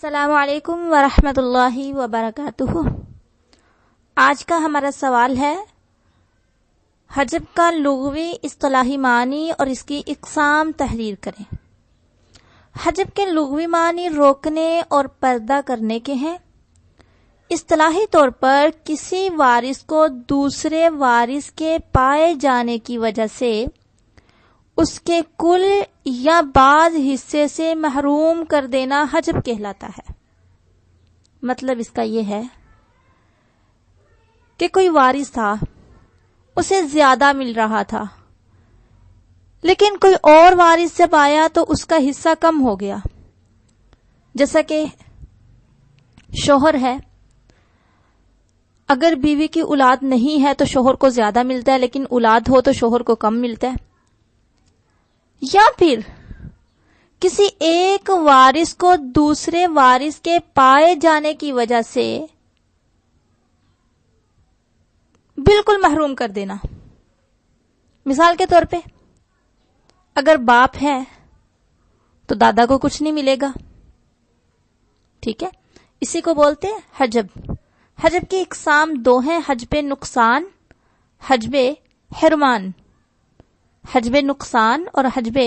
السلام علیکم ورحمۃ اللہ وبرکاتہ۔ آج کا ہمارا سوال ہے حجب کا لغوی اصطلاحی معنی اور اس کی اقسام تحریر کریں۔ حجب کے لغوی معنی روکنے اور پردہ کرنے کے ہیں۔ اصطلاحی طور پر کسی وارث کو دوسرے وارث کے پائے جانے کی وجہ سے اس کے کل یا بعض حصے سے محروم کر دینا حجب کہلاتا ہے۔ مطلب اس کا یہ ہے کہ کوئی وارث تھا، اسے زیادہ مل رہا تھا، لیکن کوئی اور وارث جب آیا تو اس کا حصہ کم ہو گیا۔ جیسا کہ شوہر ہے، اگر بیوی کی اولاد نہیں ہے تو شوہر کو زیادہ ملتا ہے، لیکن اولاد ہو تو شوہر کو کم ملتا ہے۔ یا پھر کسی ایک وارث کو دوسرے وارث کے پائے جانے کی وجہ سے بالکل محروم کر دینا۔ مثال کے طور پہ اگر باپ ہے تو دادا کو کچھ نہیں ملے گا، ٹھیک ہے، اسی کو بولتے ہیں حجب۔ حجب کی اقسام دو ہیں، حجب نقصان، حجب حرمان۔ حجب نقصان اور حجب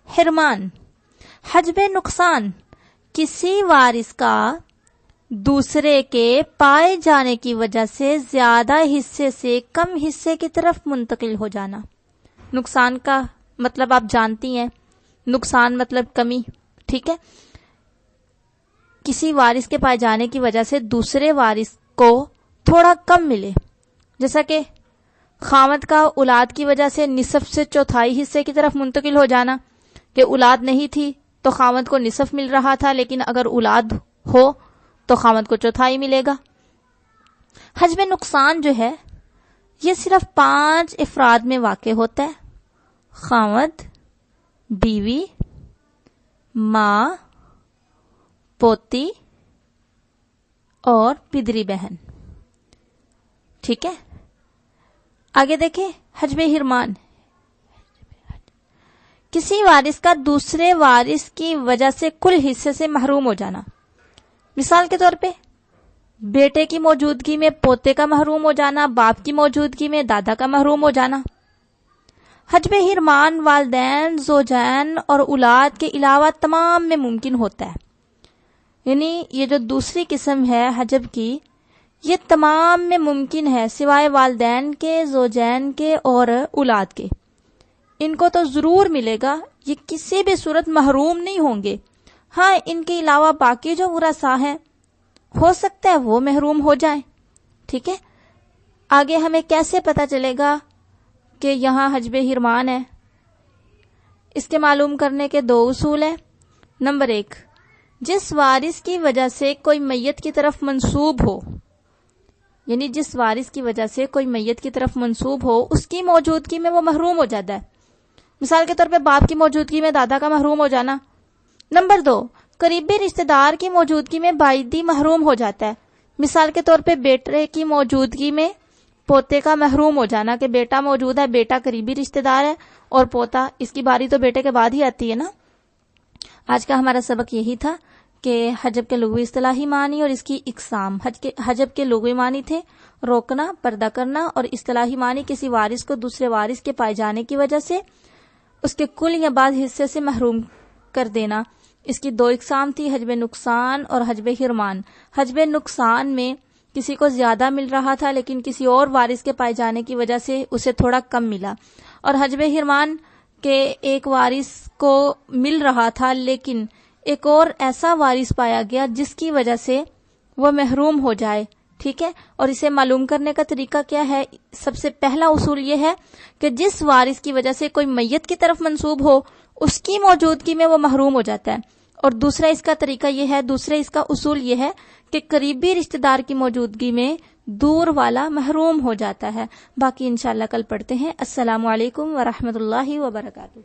حرمان۔ حجب نقصان کسی وارث کا دوسرے کے پائے جانے کی وجہ سے زیادہ حصے سے کم حصے کی طرف منتقل ہو جانا۔ نقصان کا مطلب آپ جانتی ہیں، نقصان مطلب کمی، ٹھیک ہے۔ کسی وارث کے پائے جانے کی وجہ سے دوسرے وارث کو تھوڑا کم ملے، جیسا کہ خاوند کا اولاد کی وجہ سے نصف سے چوتھائی حصے کی طرف منتقل ہو جانا، کہ اولاد نہیں تھی تو خاوند کو نصف مل رہا تھا، لیکن اگر اولاد ہو تو خاوند کو چوتھائی ملے گا۔ حجب نقصان جو ہے یہ صرف 5 افراد میں واقع ہوتا ہے: خاوند، بیوی، ماں، پوتی اور پدری بہن، ٹھیک ہے۔ آگے دیکھیں حجب حرمان، کسی وارث کا دوسرے وارث کی وجہ سے کل حصے سے محروم ہو جانا۔ مثال کے طور پہ بیٹے کی موجودگی میں پوتے کا محروم ہو جانا، باپ کی موجودگی میں دادا کا محروم ہو جانا۔ حجب حرمان والدین، زوجین اور اولاد کے علاوہ تمام میں ممکن ہوتا ہے، یعنی یہ جو دوسری قسم ہے حجب کی، یہ تمام میں ممکن ہے سوائے والدین کے، زوجین کے اور اولاد کے۔ ان کو تو ضرور ملے گا، یہ کسی بھی صورت محروم نہیں ہوں گے۔ ہاں، ان کے علاوہ باقی جو ورثاء ہیں ہو سکتا ہے وہ محروم ہو جائیں، ٹھیک ہے۔ آگے ہمیں کیسے پتہ چلے گا کہ یہاں حجب حرمان ہے؟ اس کے معلوم کرنے کے 2 اصول ہیں۔ نمبر 1، جس وارث کی وجہ سے کوئی میت کی طرف منسوب ہو، یعنی جس وارث کی وجہ سے کوئی میت کی طرف منسوب ہو، اس کی موجودگی میں وہ محروم ہو جاتا ہے۔ مثال کے طور پہ باپ کی موجودگی میں دادا کا محروم ہو جانا۔ نمبر 2، قریبی رشتہ دار کی موجودگی میں بائدی محروم ہو جاتا ہے۔ مثال کے طور پہ بیٹے کی موجودگی میں پوتے کا محروم ہو جانا، کہ بیٹا موجود ہے، بیٹا قریبی رشتہ دار ہے اور پوتا، اس کی باری تو بیٹے کے بعد ہی آتی ہے نا۔ آج کا ہمارا سبق یہی تھا کہ حجب کے لغوی اصطلاحی معنی اور اس کی اقسام۔ حجب کے لغوی معنی تھے روکنا، پردہ کرنا، اور اصطلاحی معنی کسی وارث کو دوسرے وارث کے پائے جانے کی وجہ سے اس کے کل یا بعض حصے سے محروم کر دینا۔ اس کی 2 اقسام تھی، حجب نقصان اور حجب حرمان۔ حجب نقصان میں کسی کو زیادہ مل رہا تھا لیکن کسی اور وارث کے پائے جانے کی وجہ سے اسے تھوڑا کم ملا، اور حجب حرمان کے ایک وارث کو مل رہا تھا لیکن ایک اور ایسا وارث پایا گیا جس کی وجہ سے وہ محروم ہو جائے، ٹھیک ہے۔ اور اسے معلوم کرنے کا طریقہ کیا ہے؟ سب سے پہلا اصول یہ ہے کہ جس وارث کی وجہ سے کوئی میت کی طرف منسوب ہو، اس کی موجودگی میں وہ محروم ہو جاتا ہے۔ اور دوسرا اس کا طریقہ یہ ہے، اس کا اصول یہ ہے کہ قریبی رشتہ دار کی موجودگی میں دور والا محروم ہو جاتا ہے۔ باقی انشاءاللہ کل پڑھتے ہیں۔ السلام علیکم ورحمۃ اللہ وبرکاتہ۔